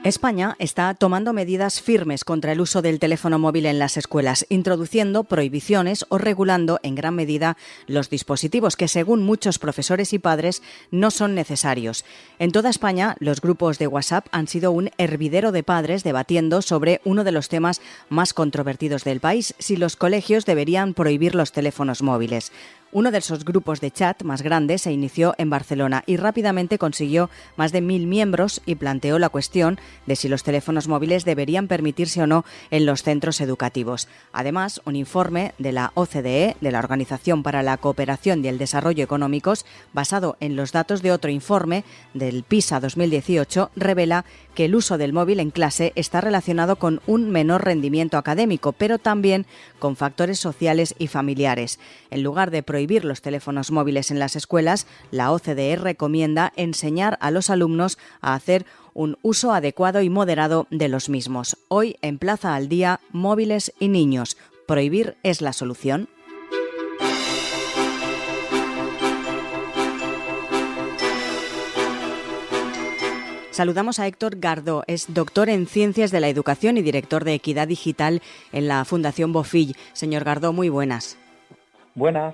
España está tomando medidas firmes contra el uso del teléfono móvil en las escuelas, introduciendo prohibiciones o regulando en gran medida los dispositivos que, según muchos profesores y padres, no son necesarios. En toda España, los grupos de WhatsApp han sido un hervidero de padres debatiendo sobre uno de los temas más controvertidos del país: si los colegios deberían prohibir los teléfonos móviles. Uno de esos grupos de chat más grandes se inició en Barcelona y rápidamente consiguió más de 1.000 miembros y planteó la cuestión de si los teléfonos móviles deberían permitirse o no en los centros educativos. Además, un informe de la OCDE, de la Organización para la Cooperación y el Desarrollo Económicos, basado en los datos de otro informe del PISA 2018, revela que el uso del móvil en clase está relacionado con un menor rendimiento académico, pero también con factores sociales y familiares. En lugar de prohibir los teléfonos móviles en las escuelas, la OCDE recomienda enseñar a los alumnos a hacer un uso adecuado y moderado de los mismos. Hoy, en Plaza al Día, móviles y niños. ¿Prohibir es la solución? Saludamos a Héctor Gardó, es doctor en Ciencias de la Educación y director de Equidad Digital en la Fundación Bofill. Señor Gardó, muy buenas. Buenas.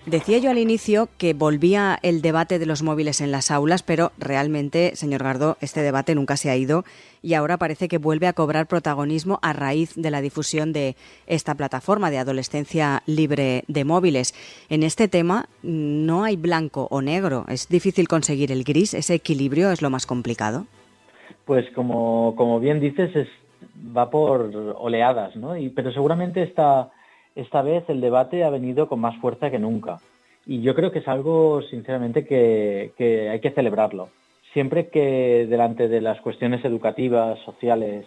Decía yo al inicio que volvía el debate de los móviles en las aulas, pero realmente, señor Gardó, este debate nunca se ha ido y ahora parece que vuelve a cobrar protagonismo a raíz de la difusión de esta plataforma de adolescencia libre de móviles. En este tema no hay blanco o negro, es difícil conseguir el gris, ese equilibrio es lo más complicado. Pues como bien dices, va por oleadas, ¿no? Pero seguramente esta vez el debate ha venido con más fuerza que nunca. Y yo creo que es algo, sinceramente, que hay que celebrarlo. Siempre que delante de las cuestiones educativas, sociales,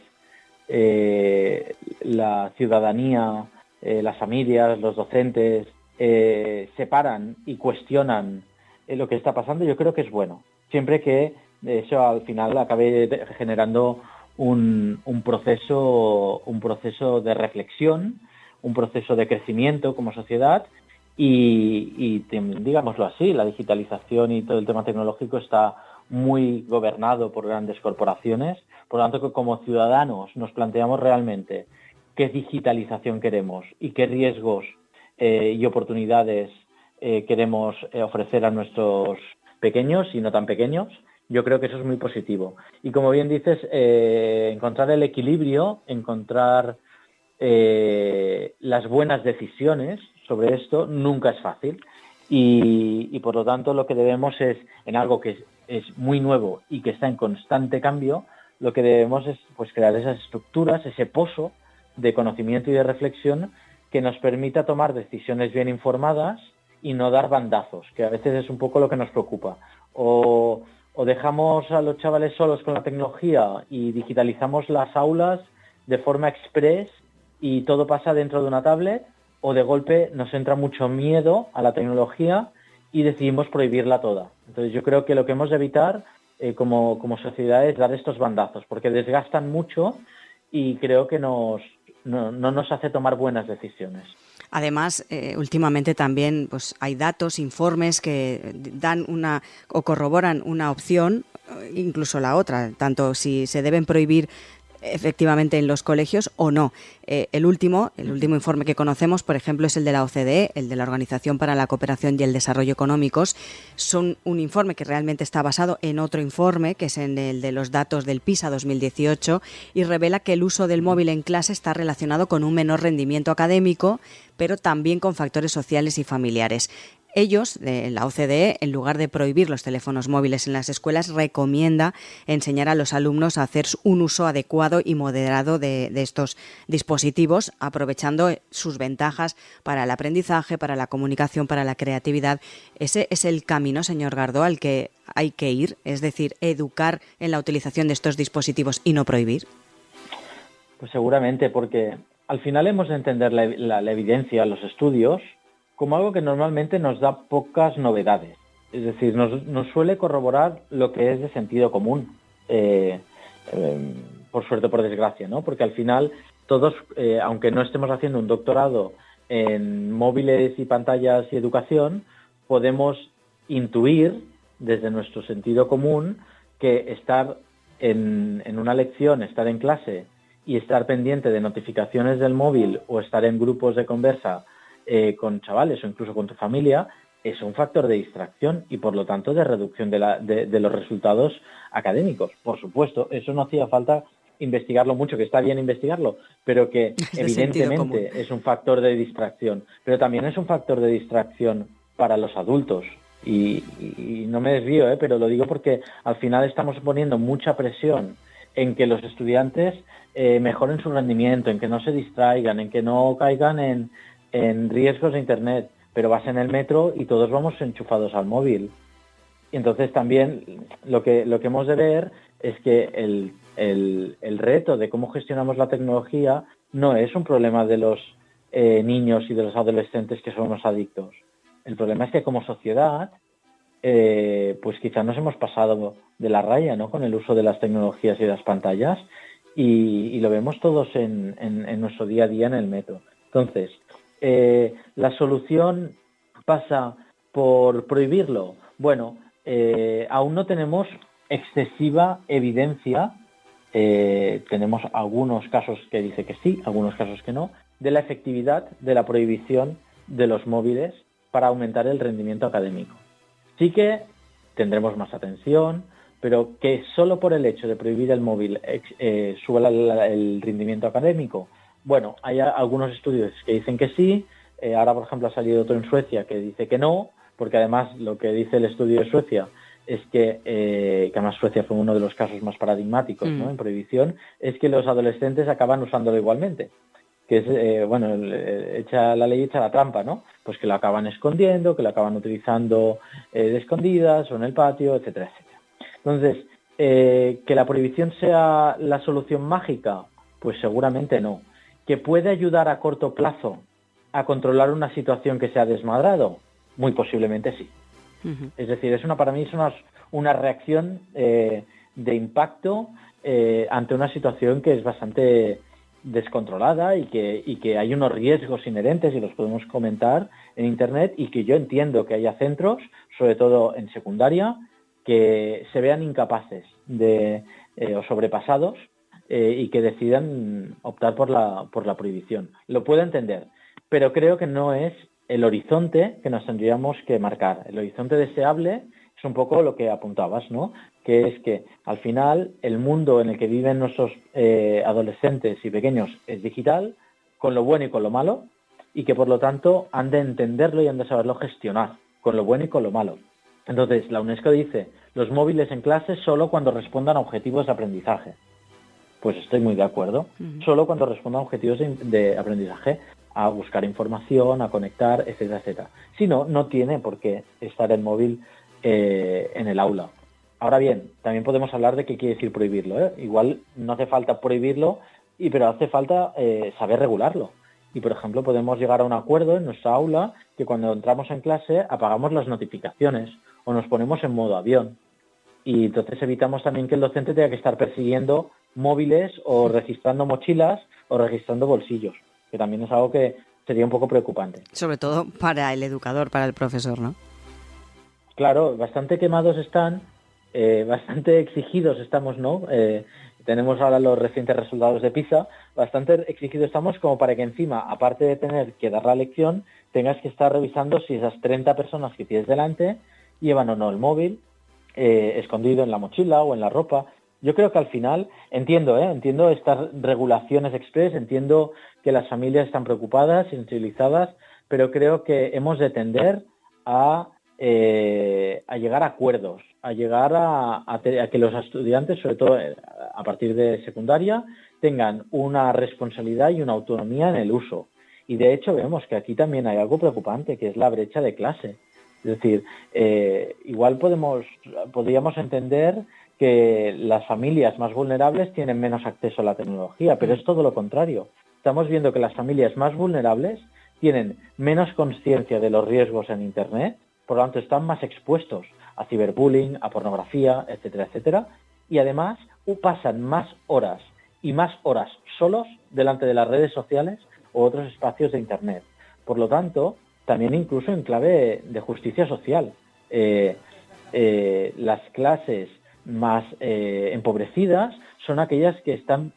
la ciudadanía, las familias, los docentes, se paran y cuestionan lo que está pasando, yo creo que es bueno. Siempre que eso al final acabe generando un proceso de reflexión, un proceso de crecimiento como sociedad y digámoslo así, la digitalización y todo el tema tecnológico está muy gobernado por grandes corporaciones. Por lo tanto, que como ciudadanos nos planteamos realmente qué digitalización queremos y qué riesgos y oportunidades queremos ofrecer a nuestros pequeños y no tan pequeños, yo creo que eso es muy positivo. Y como bien dices, encontrar el equilibrio, encontrar las buenas decisiones sobre esto nunca es fácil y por lo tanto lo que debemos es, en algo que es muy nuevo y que está en constante cambio, lo que debemos es pues crear esas estructuras, ese pozo de conocimiento y de reflexión que nos permita tomar decisiones bien informadas y no dar bandazos, que a veces es un poco lo que nos preocupa. O dejamos a los chavales solos con la tecnología y digitalizamos las aulas de forma express y todo pasa dentro de una tablet, o de golpe nos entra mucho miedo a la tecnología y decidimos prohibirla toda. Entonces yo creo que lo que hemos de evitar como sociedad es dar estos bandazos, porque desgastan mucho y creo que no nos hace tomar buenas decisiones. Además, últimamente también pues hay datos, informes que dan o corroboran una opción, incluso la otra, tanto si se deben prohibir efectivamente en los colegios o no. El último informe que conocemos, por ejemplo, es el de la OCDE, el de la Organización para la Cooperación y el Desarrollo Económicos. Son un informe que realmente está basado en otro informe, que es en el de los datos del PISA 2018, y revela que el uso del móvil en clase está relacionado con un menor rendimiento académico, pero también con factores sociales y familiares. Ellos, la OCDE, en lugar de prohibir los teléfonos móviles en las escuelas, recomienda enseñar a los alumnos a hacer un uso adecuado y moderado de estos dispositivos, aprovechando sus ventajas para el aprendizaje, para la comunicación, para la creatividad. Ese es el camino, señor Gardó, al que hay que ir, es decir, educar en la utilización de estos dispositivos y no prohibir. Pues seguramente, porque al final hemos de entender la evidencia, los estudios, como algo que normalmente nos da pocas novedades. Es decir, nos suele corroborar lo que es de sentido común, por suerte o por desgracia, ¿no? Porque al final todos, aunque no estemos haciendo un doctorado en móviles y pantallas y educación, podemos intuir desde nuestro sentido común que estar en una lección, estar en clase y estar pendiente de notificaciones del móvil o estar en grupos de conversa con chavales o incluso con tu familia, es un factor de distracción y por lo tanto de reducción de los resultados académicos. Por supuesto, eso no hacía falta investigarlo mucho, que está bien investigarlo, pero que evidentemente es un factor de distracción, pero también es un factor de distracción para los adultos. Y no me desvío, pero lo digo porque al final estamos poniendo mucha presión en que los estudiantes mejoren su rendimiento, en que no se distraigan, en que no caigan en riesgos de Internet, pero vas en el metro y todos vamos enchufados al móvil. Y entonces también lo que hemos de ver es que el reto de cómo gestionamos la tecnología no es un problema de los niños y de los adolescentes que son los adictos. El problema es que como sociedad, pues quizás nos hemos pasado de la raya, ¿no?, con el uso de las tecnologías y de las pantallas y lo vemos todos en nuestro día a día en el metro. Entonces, ¿la solución pasa por prohibirlo? Bueno, aún no tenemos excesiva evidencia, tenemos algunos casos que dice que sí, algunos casos que no, de la efectividad de la prohibición de los móviles para aumentar el rendimiento académico. Sí que tendremos más atención, pero que solo por el hecho de prohibir el móvil suba el rendimiento académico. Bueno, hay algunos estudios que dicen que sí, ahora por ejemplo ha salido otro en Suecia que dice que no, porque además lo que dice el estudio de Suecia es que además Suecia fue uno de los casos más paradigmáticos, ¿no?, en prohibición, es que los adolescentes acaban usándolo igualmente, que es, echa la ley, echa la trampa, ¿no? Pues que lo acaban escondiendo, que lo acaban utilizando de escondidas o en el patio, etcétera, etcétera. Entonces, ¿que la prohibición sea la solución mágica? Pues seguramente no. ¿Que puede ayudar a corto plazo a controlar una situación que se ha desmadrado? Muy posiblemente sí. Uh-huh. Es decir, para mí es una reacción de impacto ante una situación que es bastante descontrolada y que hay unos riesgos inherentes y los podemos comentar en Internet y que yo entiendo que haya centros, sobre todo en secundaria, que se vean incapaces o sobrepasados y que decidan optar por la prohibición. Lo puedo entender, pero creo que no es el horizonte que nos tendríamos que marcar. El horizonte deseable es un poco lo que apuntabas, ¿no?, que es que al final el mundo en el que viven nuestros adolescentes y pequeños es digital, con lo bueno y con lo malo, y que por lo tanto han de entenderlo y han de saberlo gestionar, con lo bueno y con lo malo. Entonces, la UNESCO dice, los móviles en clase solo cuando respondan a objetivos de aprendizaje. Pues estoy muy de acuerdo. Uh-huh. Solo cuando respondan a objetivos de aprendizaje, a buscar información, a conectar, etcétera, etcétera. Si no, no tiene por qué estar el móvil en el aula. Ahora bien, también podemos hablar de qué quiere decir prohibirlo, ¿eh? Igual no hace falta prohibirlo, pero hace falta saber regularlo. Y, por ejemplo, podemos llegar a un acuerdo en nuestra aula que cuando entramos en clase apagamos las notificaciones o nos ponemos en modo avión. Y entonces evitamos también que el docente tenga que estar persiguiendo móviles o registrando mochilas o registrando bolsillos, que también es algo que sería un poco preocupante. Sobre todo para el educador, para el profesor, ¿no? Claro, bastante quemados están, bastante exigidos estamos, ¿no? Tenemos ahora los recientes resultados de PISA, bastante exigidos estamos como para que encima, aparte de tener que dar la lección, tengas que estar revisando si esas 30 personas que tienes delante llevan o no el móvil escondido en la mochila o en la ropa. Yo creo que al final, entiendo estas regulaciones express, entiendo que las familias están preocupadas, sensibilizadas, pero creo que hemos de tender a llegar a acuerdos, a llegar a que los estudiantes, sobre todo a partir de secundaria, tengan una responsabilidad y una autonomía en el uso. Y de hecho vemos que aquí también hay algo preocupante, que es la brecha de clase. Es decir, igual podríamos entender que las familias más vulnerables tienen menos acceso a la tecnología, pero es todo lo contrario. Estamos viendo que las familias más vulnerables tienen menos conciencia de los riesgos en Internet, por lo tanto están más expuestos a ciberbullying, a pornografía, etcétera, etcétera, y además pasan más horas solos delante de las redes sociales o otros espacios de Internet. Por lo tanto, también incluso en clave de justicia social. Las clases más empobrecidas son aquellas que están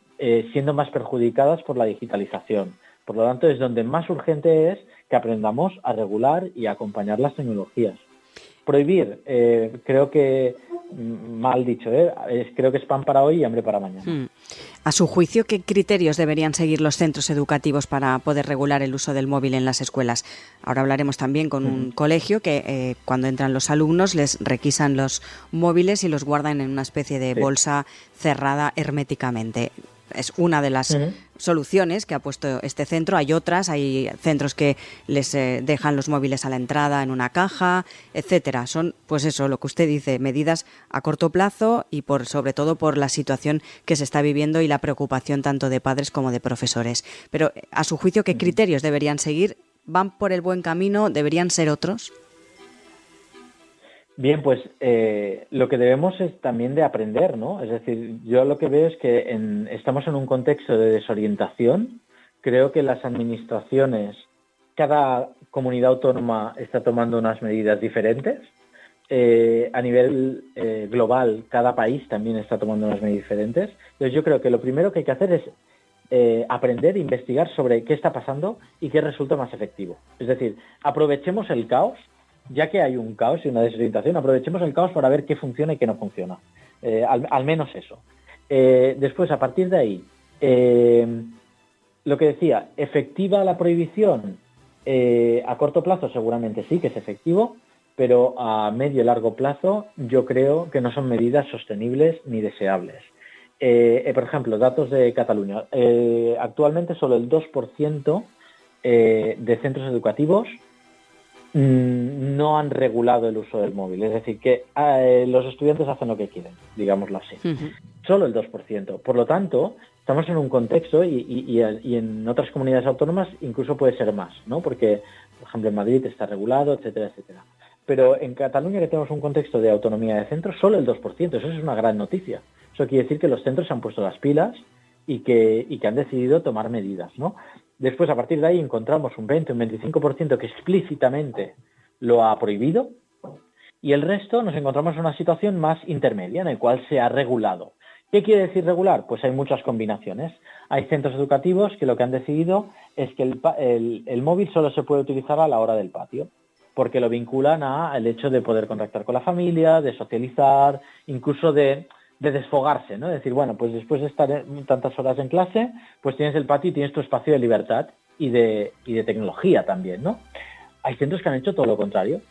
siendo más perjudicadas por la digitalización. Por lo tanto, es donde más urgente es que aprendamos a regular y a acompañar las tecnologías. Prohibir, creo que, mal dicho, creo que es pan para hoy y hambre para mañana. A su juicio, ¿qué criterios deberían seguir los centros educativos para poder regular el uso del móvil en las escuelas? Ahora hablaremos también con un colegio que cuando entran los alumnos les requisan los móviles y los guardan en una especie de bolsa cerrada herméticamente. Es una de las soluciones que ha puesto este centro. Hay otras, hay centros que les dejan los móviles a la entrada en una caja, etcétera. Son, pues eso, lo que usted dice, medidas a corto plazo y sobre todo por la situación que se está viviendo y la preocupación tanto de padres como de profesores. Pero, a su juicio, ¿qué criterios deberían seguir? ¿Van por el buen camino? ¿Deberían ser otros? Bien, pues lo que debemos es también de aprender, ¿no? Es decir, yo lo que veo es que estamos en un contexto de desorientación. Creo que las administraciones, cada comunidad autónoma está tomando unas medidas diferentes. A nivel global, cada país también está tomando unas medidas diferentes. Entonces yo creo que lo primero que hay que hacer es aprender e investigar sobre qué está pasando y qué resulta más efectivo. Es decir, aprovechemos el caos. Ya que hay un caos y una desorientación, aprovechemos el caos para ver qué funciona y qué no funciona. Al menos eso. Después, a partir de ahí, lo que decía, ¿efectiva la prohibición? A corto plazo seguramente sí que es efectivo, pero a medio y largo plazo yo creo que no son medidas sostenibles ni deseables. Por ejemplo, datos de Cataluña. Actualmente solo el 2% de centros educativos no han regulado el uso del móvil. Es decir, que los estudiantes hacen lo que quieren, digámoslo así. Solo el 2%. Por lo tanto, estamos en un contexto y en otras comunidades autónomas incluso puede ser más, ¿no? Porque, por ejemplo, en Madrid está regulado, etcétera, etcétera. Pero en Cataluña, que tenemos un contexto de autonomía de centros, solo el 2%. Eso es una gran noticia. Eso quiere decir que los centros se han puesto las pilas y que han decidido tomar medidas, ¿no? Después, a partir de ahí, encontramos un 20, un 25% que explícitamente lo ha prohibido y el resto nos encontramos en una situación más intermedia en la cual se ha regulado. ¿Qué quiere decir regular? Pues hay muchas combinaciones. Hay centros educativos que lo que han decidido es que el móvil solo se puede utilizar a la hora del patio, porque lo vinculan al hecho de poder contactar con la familia, de socializar, incluso de desfogarse, ¿no? Es decir, bueno, pues después de estar tantas horas en clase, pues tienes el patio y tienes tu espacio de libertad y de tecnología también, ¿no? Hay centros que han hecho todo lo contrario,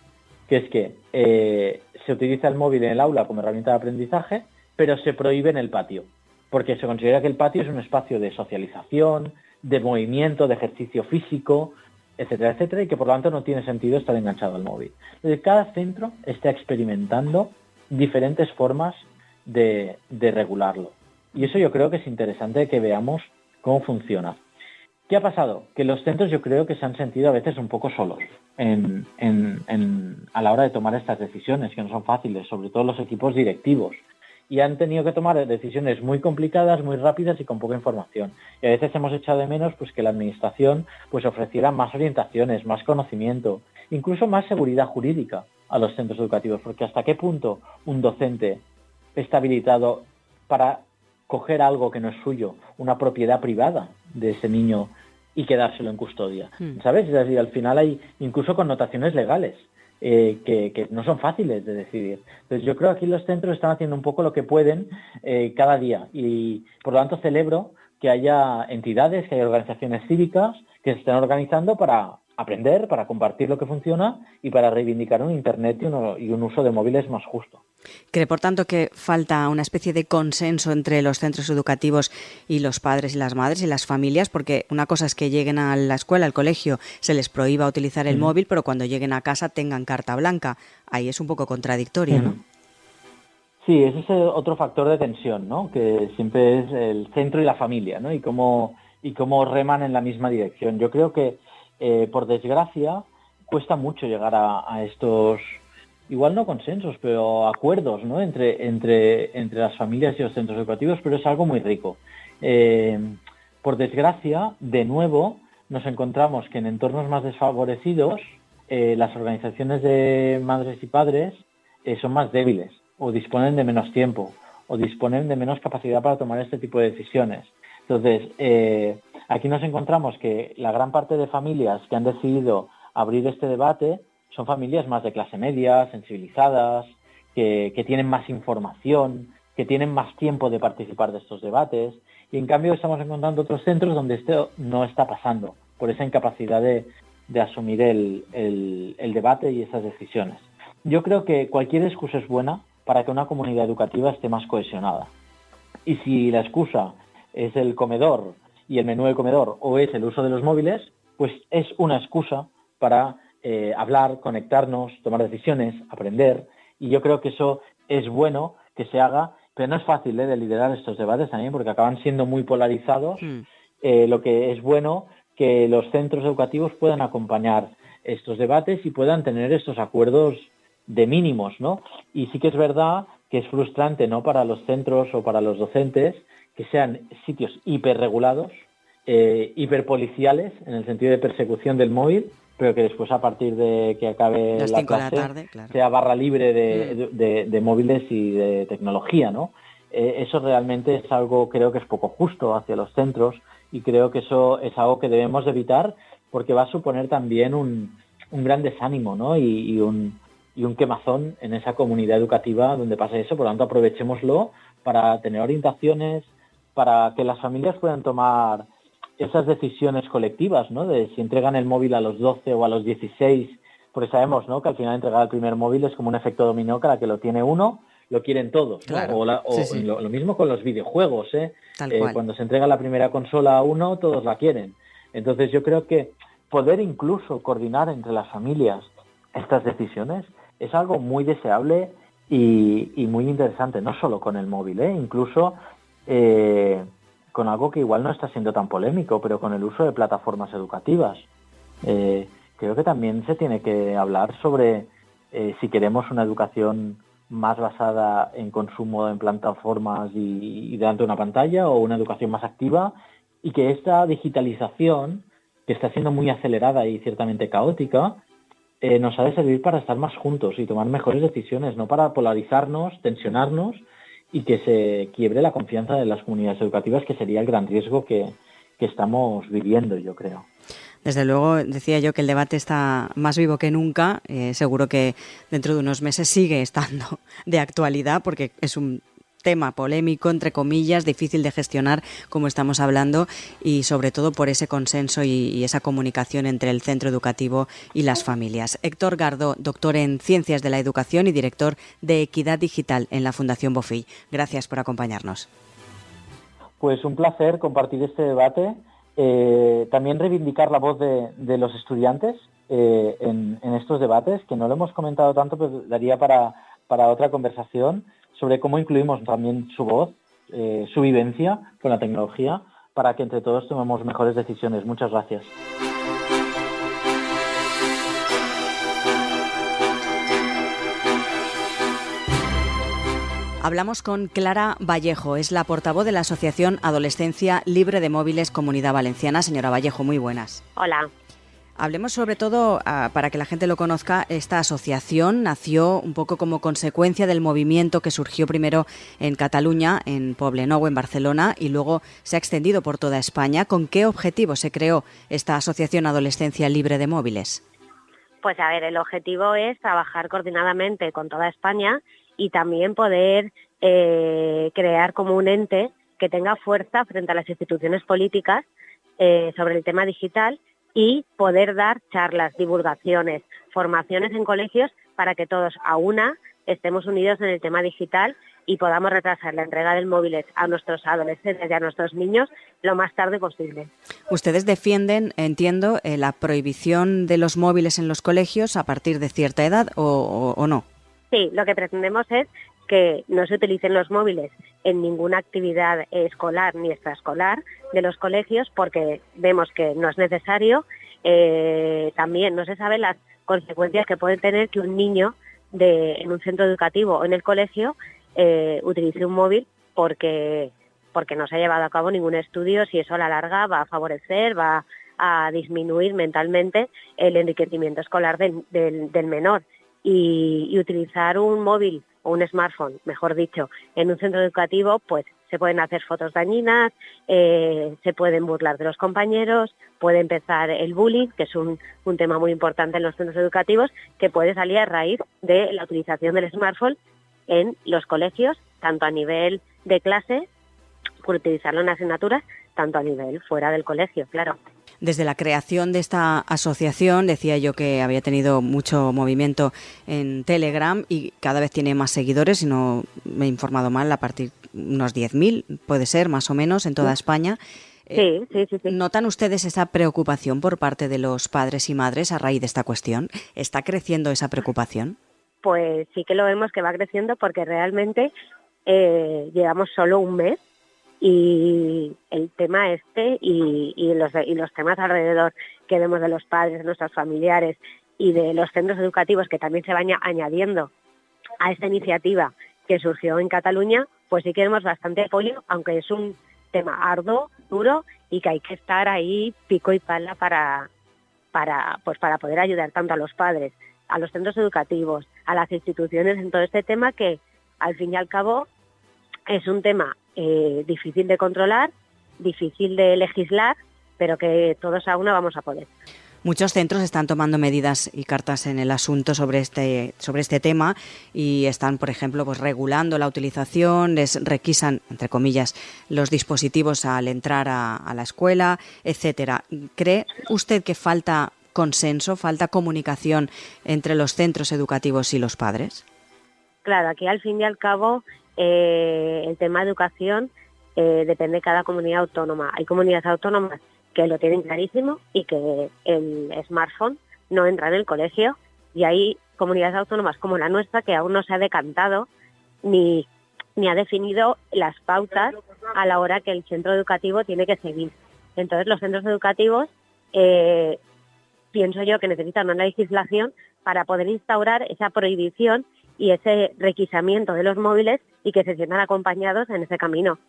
que es que se utiliza el móvil en el aula como herramienta de aprendizaje, pero se prohíbe en el patio, porque se considera que el patio es un espacio de socialización, de movimiento, de ejercicio físico, etcétera, etcétera, y que por lo tanto no tiene sentido estar enganchado al móvil. Entonces, cada centro está experimentando diferentes formas de regularlo. Y eso yo creo que es interesante que veamos cómo funciona. ¿Qué ha pasado? Que los centros yo creo que se han sentido a veces un poco solos a la hora de tomar estas decisiones, que no son fáciles, sobre todo los equipos directivos. Y han tenido que tomar decisiones muy complicadas, muy rápidas y con poca información. Y a veces hemos echado de menos pues que la administración pues ofreciera más orientaciones, más conocimiento, incluso más seguridad jurídica a los centros educativos, porque hasta qué punto un docente está habilitado para coger algo que no es suyo, una propiedad privada de ese niño y quedárselo en custodia, ¿sabes? Es decir, al final hay incluso connotaciones legales que no son fáciles de decidir. Entonces yo creo que aquí los centros están haciendo un poco lo que pueden cada día y por lo tanto celebro que haya entidades, que haya organizaciones cívicas que se estén organizando para aprender, para compartir lo que funciona y para reivindicar un Internet y un uso de móviles más justo. ¿Cree, por tanto, que falta una especie de consenso entre los centros educativos y los padres y las madres y las familias? Porque una cosa es que lleguen a la escuela, al colegio, se les prohíba utilizar el móvil, pero cuando lleguen a casa tengan carta blanca. Ahí es un poco contradictorio, ¿no? Sí, ese es otro factor de tensión, ¿no? Que siempre es el centro y la familia, ¿no? Y cómo reman en la misma dirección. Yo creo que, por desgracia, cuesta mucho llegar a estos, igual no consensos, pero acuerdos, ¿no? entre las familias y los centros educativos, pero es algo muy rico. Por desgracia, de nuevo, nos encontramos que en entornos más desfavorecidos las organizaciones de madres y padres son más débiles o disponen de menos tiempo, o disponen de menos capacidad para tomar este tipo de decisiones. Entonces, aquí nos encontramos que la gran parte de familias que han decidido abrir este debate son familias más de clase media, sensibilizadas, que tienen más información, que tienen más tiempo de participar de estos debates, y en cambio estamos encontrando otros centros donde esto no está pasando, por esa incapacidad de asumir el debate y esas decisiones. Yo creo que cualquier excusa es buena para que una comunidad educativa esté más cohesionada. Y si la excusa es el comedor y el menú del comedor, o es el uso de los móviles, pues es una excusa para hablar, conectarnos, tomar decisiones, aprender, y yo creo que eso es bueno que se haga, pero no es fácil de liderar estos debates también, porque acaban siendo muy polarizados. Lo que es bueno que los centros educativos puedan acompañar estos debates y puedan tener estos acuerdos de mínimos, ¿no? Y sí que es verdad que es frustrante, ¿no?, para los centros o para los docentes que sean sitios hiperregulados, hiperpoliciales, en el sentido de persecución del móvil, pero que después, a partir de que acabe las la 5 de clase, la tarde, claro, sea barra libre de móviles y de tecnología, ¿no? Eso realmente es algo, creo que es poco justo hacia los centros, y creo que eso es algo que debemos de evitar, porque va a suponer también un gran desánimo, ¿no? y un quemazón en esa comunidad educativa donde pasa eso. Por lo tanto, aprovechémoslo para tener orientaciones, para que las familias puedan tomar esas decisiones colectivas, ¿no? De si entregan el móvil a los 12 o a los 16, porque sabemos, ¿no?, que al final entregar el primer móvil es como un efecto dominó, que a la que lo tiene uno, lo quieren todos, ¿no? claro. Sí. Lo mismo con los videojuegos, Tal cual. Cuando se entrega la primera consola a uno, todos la quieren. Entonces yo creo que poder incluso coordinar entre las familias estas decisiones es algo muy deseable y muy interesante, no solo con el móvil, incluso con algo que igual no está siendo tan polémico, pero con el uso de plataformas educativas. Creo que también se tiene que hablar sobre si queremos una educación más basada en consumo en plataformas y delante de una pantalla, o una educación más activa, y que esta digitalización, que está siendo muy acelerada y ciertamente caótica, nos ha de servir para estar más juntos y tomar mejores decisiones, no para polarizarnos, tensionarnos y que se quiebre la confianza de las comunidades educativas, que sería el gran riesgo que estamos viviendo, yo creo. Desde luego, decía yo que el debate está más vivo que nunca. Seguro que dentro de unos meses sigue estando de actualidad, porque es un tema polémico, entre comillas, difícil de gestionar, como estamos hablando, y sobre todo por ese consenso y esa comunicación entre el centro educativo y las familias. Héctor Gardó, doctor en Ciencias de la Educación y director de Equidad Digital en la Fundación Bofill. Gracias por acompañarnos. Pues un placer compartir este debate. También reivindicar la voz de los estudiantes en estos debates, que no lo hemos comentado tanto, pero daría para otra conversación, sobre cómo incluimos también su voz, su vivencia con la tecnología, para que entre todos tomemos mejores decisiones. Muchas gracias. Hablamos con Clara Vallejo, es la portavoz de la Asociación Adolescencia Libre de Móviles Comunidad Valenciana. Señora Vallejo, muy buenas. Hola. Hablemos sobre todo, para que la gente lo conozca, esta asociación nació un poco como consecuencia del movimiento que surgió primero en Cataluña, en Poblenou, en Barcelona, y luego se ha extendido por toda España. ¿Con qué objetivo se creó esta Asociación Adolescencia Libre de Móviles? Pues a ver, el objetivo es trabajar coordinadamente con toda España y también poder crear como un ente que tenga fuerza frente a las instituciones políticas sobre el tema digital, y poder dar charlas, divulgaciones, formaciones en colegios para que todos a una estemos unidos en el tema digital y podamos retrasar la entrega del móviles a nuestros adolescentes y a nuestros niños lo más tarde posible. Ustedes defienden, entiendo, la prohibición de los móviles en los colegios a partir de cierta edad, ¿o no? Sí, lo que pretendemos es que no se utilicen los móviles en ninguna actividad escolar ni extraescolar de los colegios, porque vemos que no es necesario. También no se sabe las consecuencias que puede tener que un niño en un centro educativo o en el colegio utilice un móvil, porque no se ha llevado a cabo ningún estudio si eso a la larga va a favorecer, va a disminuir mentalmente el enriquecimiento escolar del menor. Y utilizar un móvil o un smartphone, mejor dicho, en un centro educativo, pues se pueden hacer fotos dañinas, se pueden burlar de los compañeros, puede empezar el bullying, que es un tema muy importante en los centros educativos, que puede salir a raíz de la utilización del smartphone en los colegios, tanto a nivel de clase, por utilizarlo en asignaturas, tanto a nivel fuera del colegio, claro. Desde la creación de esta asociación, decía yo que había tenido mucho movimiento en Telegram y cada vez tiene más seguidores, si no me he informado mal, a partir de unos 10.000, puede ser, más o menos, en toda España. Sí. ¿Notan ustedes esa preocupación por parte de los padres y madres a raíz de esta cuestión? ¿Está creciendo esa preocupación? Pues sí que lo vemos que va creciendo porque realmente llevamos solo un mes y el tema y los temas alrededor que vemos de los padres, de nuestros familiares y de los centros educativos que también se van añadiendo a esta iniciativa que surgió en Cataluña, pues sí que vemos bastante apoyo, aunque es un tema arduo, duro y que hay que estar ahí pico y pala para poder ayudar tanto a los padres, a los centros educativos, a las instituciones en todo este tema que al fin y al cabo es un tema difícil de controlar, difícil de legislar, pero que todos a una vamos a poder. Muchos centros están tomando medidas y cartas en el asunto sobre este tema y están, por ejemplo, pues regulando la utilización, les requisan, entre comillas, los dispositivos al entrar a la escuela, etcétera. ¿Cree usted que falta consenso, falta comunicación entre los centros educativos y los padres? Claro, aquí al fin y al cabo el tema de educación depende de cada comunidad autónoma. Hay comunidades autónomas que lo tienen clarísimo y que el smartphone no entra en el colegio, y hay comunidades autónomas como la nuestra que aún no se ha decantado ni ha definido las pautas a la hora que el centro educativo tiene que seguir. Entonces los centros educativos pienso yo que necesitan una legislación para poder instaurar esa prohibición y ese requisamiento de los móviles y que se sientan acompañados en ese camino.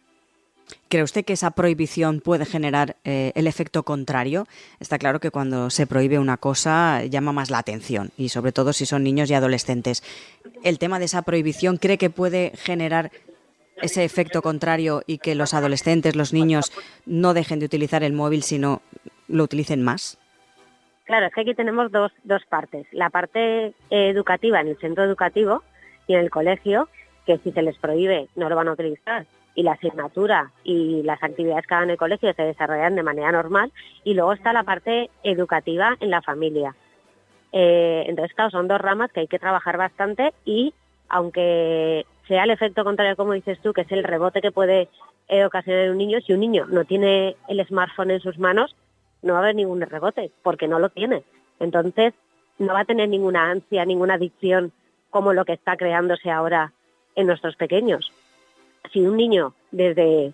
¿Cree usted que esa prohibición puede generar el efecto contrario? Está claro que cuando se prohíbe una cosa llama más la atención y sobre todo si son niños y adolescentes. ¿El tema de esa prohibición cree que puede generar ese efecto contrario y que los adolescentes, los niños, no dejen de utilizar el móvil sino lo utilicen más? Claro, es que aquí tenemos dos partes. La parte educativa en el centro educativo y en el colegio, que si se les prohíbe no lo van a utilizar, y la asignatura y las actividades que hagan en el colegio se desarrollan de manera normal. Y luego está la parte educativa en la familia. Entonces, claro, son dos ramas que hay que trabajar bastante y aunque sea el efecto contrario, como dices tú, que es el rebote que puede ocasionar en un niño, si un niño no tiene el smartphone en sus manos, no va a haber ningún rebote, porque no lo tiene. Entonces, no va a tener ninguna ansia, ninguna adicción como lo que está creándose ahora en nuestros pequeños. Si un niño desde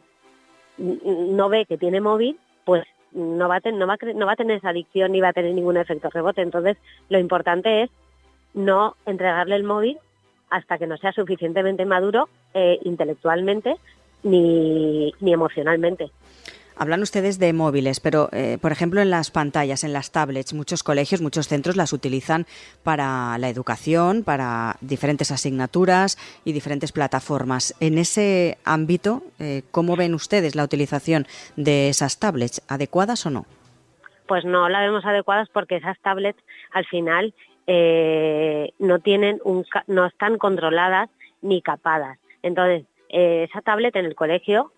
no ve que tiene móvil, pues no va a tener esa adicción ni va a tener ningún efecto rebote. Entonces, lo importante es no entregarle el móvil hasta que no sea suficientemente maduro intelectualmente ni emocionalmente. Hablan ustedes de móviles, pero, por ejemplo, en las pantallas, en las tablets, muchos colegios, muchos centros las utilizan para la educación, para diferentes asignaturas y diferentes plataformas. En ese ámbito, ¿cómo ven ustedes la utilización de esas tablets? ¿Adecuadas o no? Pues no la vemos adecuadas porque esas tablets, al final, no están controladas ni capadas. Entonces, esa tablet en el colegio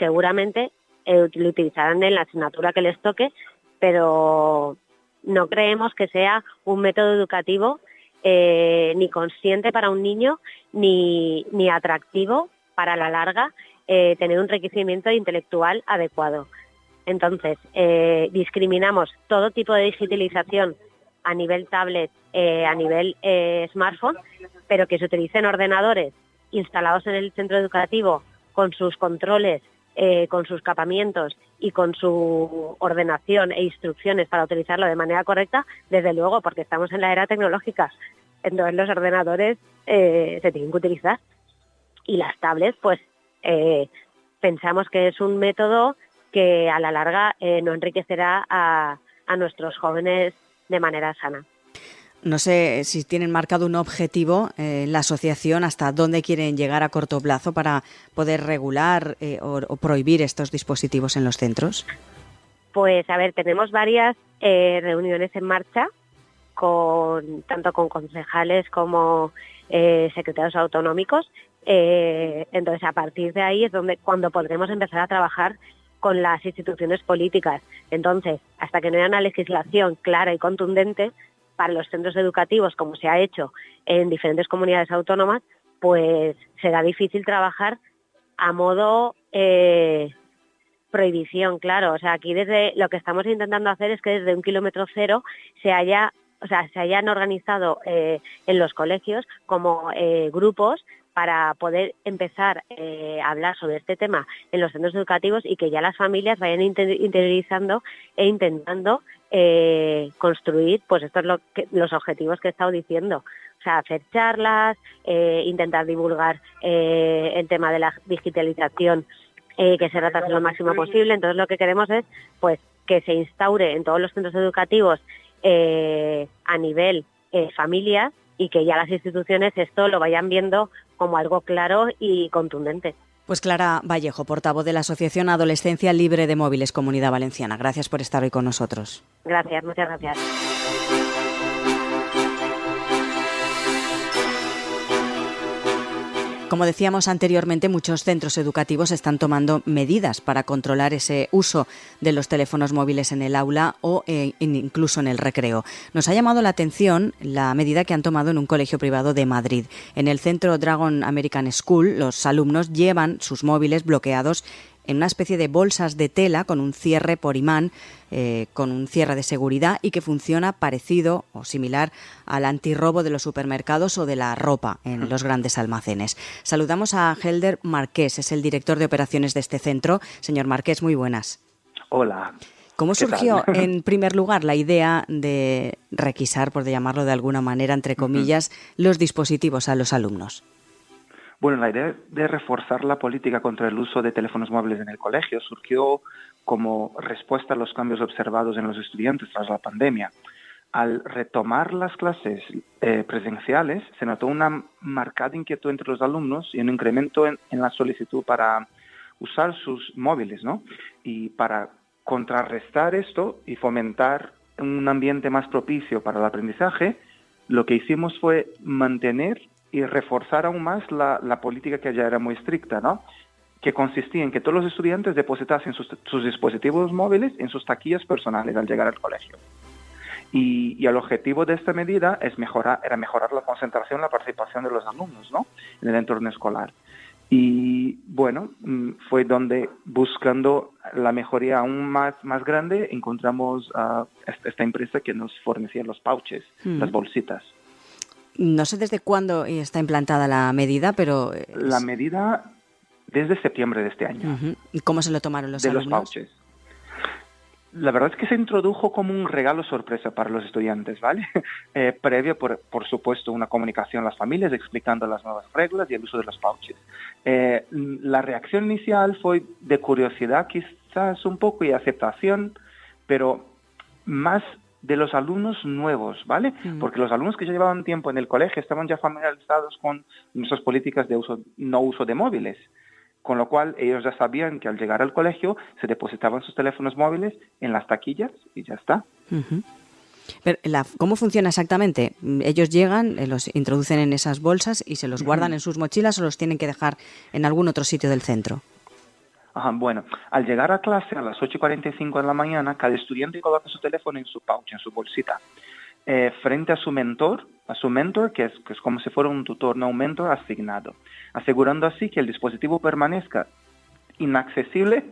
seguramente lo utilizarán en la asignatura que les toque, pero no creemos que sea un método educativo ni consciente para un niño ni atractivo para la larga tener un requerimiento intelectual adecuado. Entonces, discriminamos todo tipo de digitalización a nivel tablet, a nivel smartphone, pero que se utilicen ordenadores instalados en el centro educativo con sus controles, con sus capamientos y con su ordenación e instrucciones para utilizarlo de manera correcta, desde luego, porque estamos en la era tecnológica. Entonces los ordenadores se tienen que utilizar. Y las tablets, pues pensamos que es un método que a la larga no enriquecerá a nuestros jóvenes de manera sana. No sé si tienen marcado un objetivo la asociación, hasta dónde quieren llegar a corto plazo para poder regular o prohibir estos dispositivos en los centros. Pues a ver, tenemos varias reuniones en marcha tanto con concejales como secretarios autonómicos. Entonces, a partir de ahí es cuando podremos empezar a trabajar con las instituciones políticas. Entonces, hasta que no haya una legislación clara y contundente para los centros educativos, como se ha hecho en diferentes comunidades autónomas, pues será difícil trabajar a modo prohibición, claro. O sea, aquí lo que estamos intentando hacer es que desde un kilómetro cero se hayan organizado en los colegios como grupos para poder empezar a hablar sobre este tema en los centros educativos y que ya las familias vayan interiorizando e intentando construir, pues estos los objetivos que he estado diciendo. O sea, hacer charlas, intentar divulgar el tema de la digitalización, que se retrase lo máximo posible. Entonces lo que queremos es pues que se instaure en todos los centros educativos a nivel familias, y que ya las instituciones esto lo vayan viendo como algo claro y contundente. Pues Clara Vallejo, portavoz de la Asociación Adolescencia Libre de Móviles Comunidad Valenciana. Gracias por estar hoy con nosotros. Gracias, muchas gracias. Como decíamos anteriormente, muchos centros educativos están tomando medidas para controlar ese uso de los teléfonos móviles en el aula o incluso en el recreo. Nos ha llamado la atención la medida que han tomado en un colegio privado de Madrid. En el centro Dragon American School, los alumnos llevan sus móviles bloqueados en una especie de bolsas de tela con un cierre por imán, con un cierre de seguridad y que funciona parecido o similar al antirrobo de los supermercados o de la ropa en los grandes almacenes. Saludamos a Helder Marqués, es el director de operaciones de este centro. Señor Marqués, muy buenas. Hola. ¿Cómo surgió, en primer lugar, la idea de requisar, por llamarlo de alguna manera, entre comillas, los dispositivos a los alumnos? Bueno, la idea de reforzar la política contra el uso de teléfonos móviles en el colegio surgió como respuesta a los cambios observados en los estudiantes tras la pandemia. Al retomar las clases presenciales, se notó una marcada inquietud entre los alumnos y un incremento en la solicitud para usar sus móviles, ¿no? Y para contrarrestar esto y fomentar un ambiente más propicio para el aprendizaje, lo que hicimos fue mantener y reforzar aún más la política que ya era muy estricta, ¿no? Que consistía en que todos los estudiantes depositasen sus dispositivos móviles en sus taquillas personales al llegar al colegio. Y el objetivo de esta medida era mejorar la concentración y la participación de los alumnos, ¿no? En el entorno escolar. Y bueno, fue donde, buscando la mejoría aún más grande, encontramos esta empresa que nos fornecía los pouches, las bolsitas. No sé desde cuándo está implantada la medida, pero... La medida desde septiembre de este año. Uh-huh. ¿Y cómo se lo tomaron los alumnos? De los pouches. La verdad es que se introdujo como un regalo sorpresa para los estudiantes, ¿vale? Previo, por supuesto, una comunicación a las familias explicando las nuevas reglas y el uso de los pouches. La reacción inicial fue de curiosidad quizás un poco y aceptación, pero más de los alumnos nuevos, ¿vale? Porque los alumnos que ya llevaban tiempo en el colegio estaban ya familiarizados con nuestras políticas de no uso de móviles, con lo cual ellos ya sabían que al llegar al colegio se depositaban sus teléfonos móviles en las taquillas y ya está. Uh-huh. Pero, ¿cómo funciona exactamente? Ellos llegan, los introducen en esas bolsas y se los guardan en sus mochilas o los tienen que dejar en algún otro sitio del centro. Bueno, al llegar a clase a las 8:45 de la mañana, cada estudiante coloca su teléfono en su pouch, en su bolsita, frente a su mentor, que es como si fuera un tutor, no un mentor asignado, asegurando así que el dispositivo permanezca inaccesible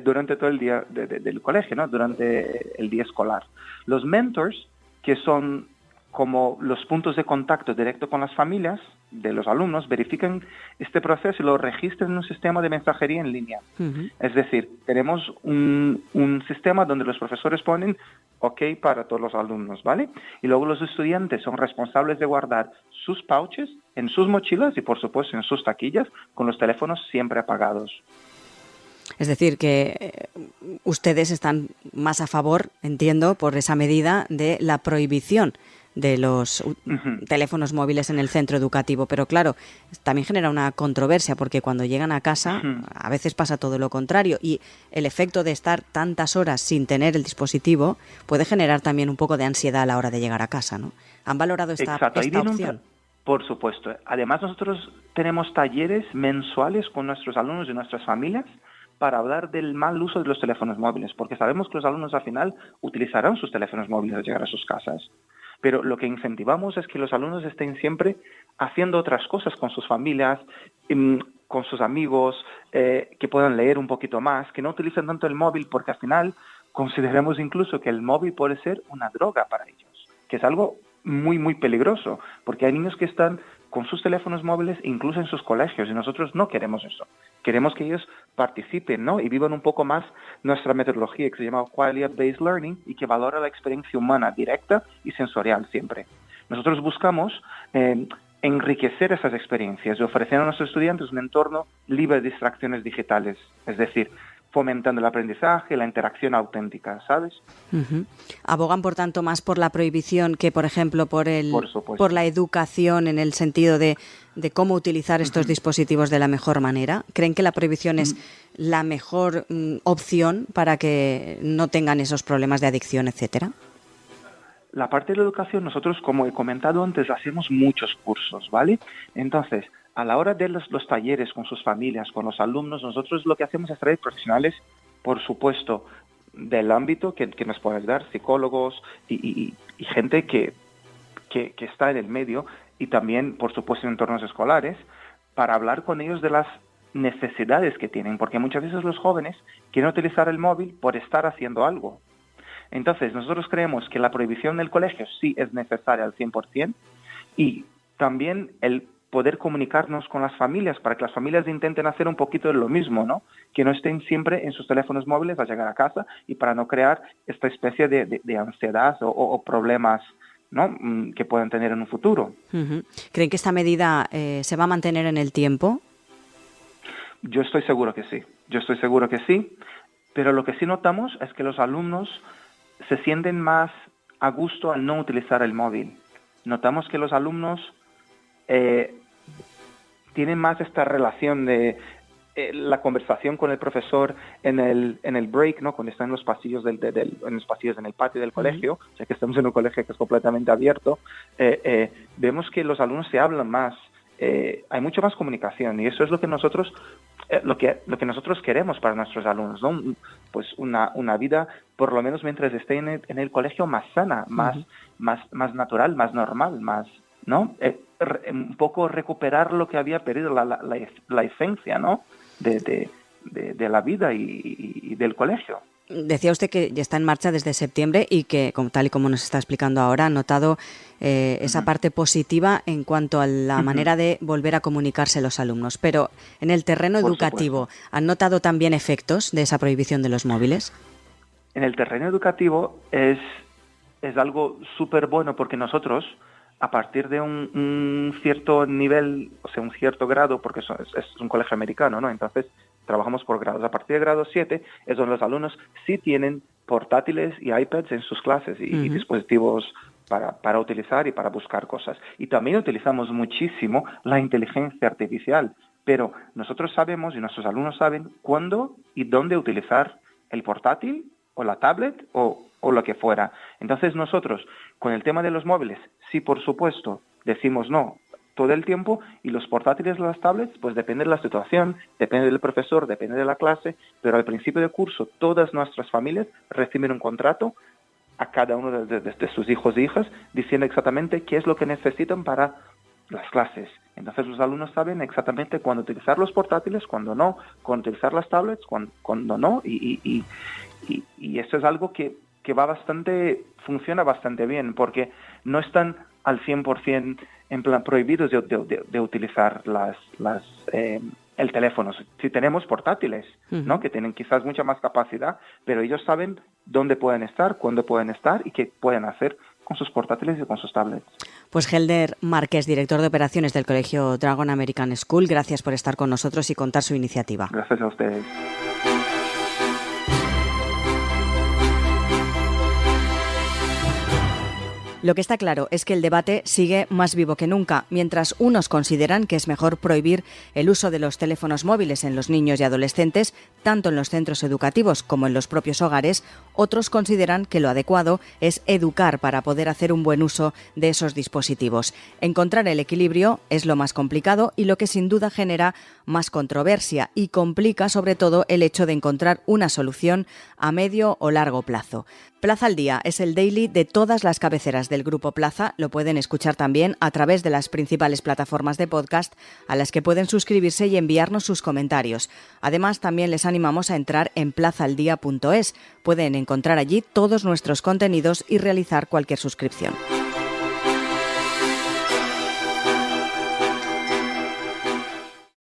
durante todo el día del colegio, ¿no? Durante el día escolar. Los mentors, que son como los puntos de contacto directo con las familias de los alumnos, verifican este proceso y lo registran en un sistema de mensajería en línea. Uh-huh. Es decir, tenemos un sistema donde los profesores ponen OK para todos los alumnos, ¿vale? Y luego los estudiantes son responsables de guardar sus pouches en sus mochilas y, por supuesto, en sus taquillas, con los teléfonos siempre apagados. Es decir, que ustedes están más a favor, entiendo, por esa medida de la prohibición de los teléfonos móviles en el centro educativo, pero claro, también genera una controversia porque cuando llegan a casa a veces pasa todo lo contrario y el efecto de estar tantas horas sin tener el dispositivo puede generar también un poco de ansiedad a la hora de llegar a casa, ¿no? ¿Han valorado esta opción? Por supuesto. Además, nosotros tenemos talleres mensuales con nuestros alumnos y nuestras familias para hablar del mal uso de los teléfonos móviles, porque sabemos que los alumnos al final utilizarán sus teléfonos móviles al llegar a sus casas. Pero lo que incentivamos es que los alumnos estén siempre haciendo otras cosas con sus familias, con sus amigos, que puedan leer un poquito más, que no utilicen tanto el móvil, porque al final consideramos incluso que el móvil puede ser una droga para ellos, que es algo muy, muy peligroso, porque hay niños que están con sus teléfonos móviles incluso en sus colegios y nosotros no queremos eso. Queremos que ellos participen, ¿no? Y vivan un poco más nuestra metodología que se llama Quality-Based Learning y que valora la experiencia humana directa y sensorial siempre. Nosotros buscamos enriquecer esas experiencias y ofrecer a nuestros estudiantes un entorno libre de distracciones digitales, es decir, fomentando el aprendizaje, la interacción auténtica, ¿sabes? ¿Abogan, por tanto, más por la prohibición que, por ejemplo, por la educación en el sentido de cómo utilizar estos dispositivos de la mejor manera? ¿Creen que la prohibición es la mejor opción para que no tengan esos problemas de adicción, etcétera? La parte de la educación, nosotros, como he comentado antes, hacemos muchos cursos, ¿vale? Entonces, a la hora de los talleres con sus familias, con los alumnos, nosotros lo que hacemos es traer profesionales, por supuesto, del ámbito que nos pueden ayudar, psicólogos y gente que está en el medio y también, por supuesto, en entornos escolares, para hablar con ellos de las necesidades que tienen, porque muchas veces los jóvenes quieren utilizar el móvil por estar haciendo algo. Entonces, nosotros creemos que la prohibición del colegio sí es necesaria al 100% y también el poder comunicarnos con las familias para que las familias intenten hacer un poquito de lo mismo, ¿no? Que no estén siempre en sus teléfonos móviles al llegar a casa y para no crear esta especie de ansiedad o problemas, ¿no? Que puedan tener en un futuro. ¿Creen que esta medida se va a mantener en el tiempo? Yo estoy seguro que sí, pero lo que sí notamos es que los alumnos se sienten más a gusto al no utilizar el móvil. Notamos que los alumnos tienen más esta relación de la conversación con el profesor en el break, ¿no? Cuando están en los pasillos en los pasillos en el patio del colegio, ya que estamos en un colegio que es completamente abierto, vemos que los alumnos se hablan más, hay mucha más comunicación y eso es lo que nosotros queremos para nuestros alumnos, ¿no? Pues una vida, por lo menos mientras estén en el colegio, más sana, más natural, más normal, más, ¿no? Un poco recuperar lo que había perdido la esencia, ¿no? De la vida y del colegio. Decía usted que ya está en marcha desde septiembre y que, tal y como nos está explicando ahora, ha notado esa parte positiva en cuanto a la manera de volver a comunicarse los alumnos. Pero en el terreno educativo, ¿han notado también efectos de esa prohibición de los móviles? En el terreno educativo es algo súper bueno porque nosotros, a partir de un cierto nivel, o sea, un cierto grado, porque es un colegio americano, ¿no? Entonces, trabajamos por grados. A partir de grado 7 es donde los alumnos sí tienen portátiles y iPads en sus clases y dispositivos para utilizar y para buscar cosas. Y también utilizamos muchísimo la inteligencia artificial, pero nosotros sabemos y nuestros alumnos saben cuándo y dónde utilizar el portátil o la tablet o lo que fuera. Entonces nosotros, con el tema de los móviles, sí, por supuesto, decimos no todo el tiempo, y los portátiles o las tablets, pues depende de la situación, depende del profesor, depende de la clase, pero al principio del curso todas nuestras familias reciben un contrato a cada uno de sus hijos e hijas diciendo exactamente qué es lo que necesitan para las clases. Entonces los alumnos saben exactamente cuándo utilizar los portátiles, cuándo no, cuándo utilizar las tablets, cuándo no, y esto es algo que funciona bastante bien, porque no están al 100% en plan prohibidos de utilizar el teléfono. Si tenemos portátiles, ¿no? Que tienen quizás mucha más capacidad, pero ellos saben dónde pueden estar, cuándo pueden estar y qué pueden hacer con sus portátiles y con sus tablets. Pues Helder Márquez, director de operaciones del Colegio Dragon American School, gracias por estar con nosotros y contar su iniciativa. Gracias a ustedes. Lo que está claro es que el debate sigue más vivo que nunca. Mientras unos consideran que es mejor prohibir el uso de los teléfonos móviles en los niños y adolescentes, tanto en los centros educativos como en los propios hogares, otros consideran que lo adecuado es educar para poder hacer un buen uso de esos dispositivos. Encontrar el equilibrio es lo más complicado y lo que sin duda genera más controversia y complica sobre todo el hecho de encontrar una solución a medio o largo plazo. Plaza al Día es el daily de todas las cabeceras del Grupo Plaza. Lo pueden escuchar también a través de las principales plataformas de podcast a las que pueden suscribirse y enviarnos sus comentarios. Además, también les animamos a entrar en plazaaldía.es. Pueden encontrar allí todos nuestros contenidos y realizar cualquier suscripción.